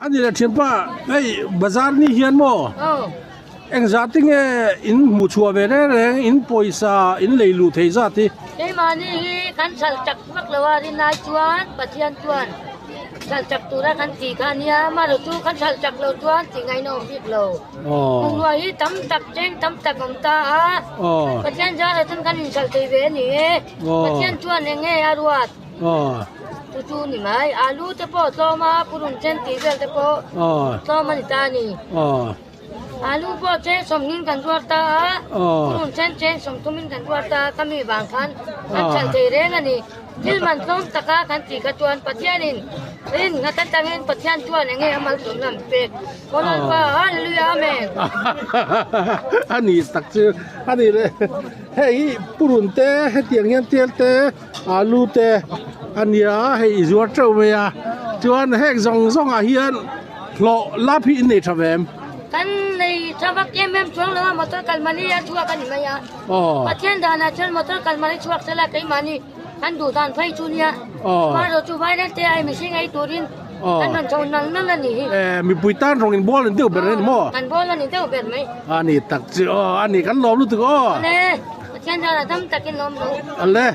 อันนี้แหละเทียนป้าไอ้บาซาร์นี่เฮียนมั้งเอ็งจัดติ้งอินมุชัวเวเร่อินปอยซาอินเลยลูเทจัดที่ไอ้มานี่ขันสัลจักมักละวารินายจวนปะเทียนจวนสัลจักตุระขันตีขันยามาดูตูขันสัลจักเราจวนตีไงน้องพิบเรามึงว่าอีตั้มตักเจงตั้มตักผมตาปะเทียนจวนทั้งขันสัลตีเวนี่ปะเทียนจวนยังไงอารวัตtu ni mai alu te po to ma purun chen ti bel te po to ma ni ta ni alu po che som ngin kan tuar ta purun chen som tumin kan tuar ta kami bang khan kan chal te re na ni til man tom taka kan ti ka tuan patyanin in ngatan tangin patyan tuan nge amal tum lam pe konan pa hallelujah amen อันนี้ตักชื่ออันนี้เลยเฮ้ยปรุนเตะให้เตียงเงี้ยเตียเตะอาลูเตะอันนี้ให้จวดเจ้าเมียจวนให้ซองอาเฮียนหล่อลาพี่นี่ทำเอง kan nei sabak em chuang la motor kalmani ya chua kan ma ya pathian dana chal motor kalmani chuak sala kai mani kan du dan phai chunia ma ro chu vai na te ai mi sing ai turin kan man chon nang nang ni มีปุยต้านรองอินบอลเดียวเป็นเรื่องมั้ง kan bol ni te ber mai อันนี้ตักชื่ออันนี้กันล้อมรู้ตึกอ๋อ ne pathian dana tam takin nom lo อันเล่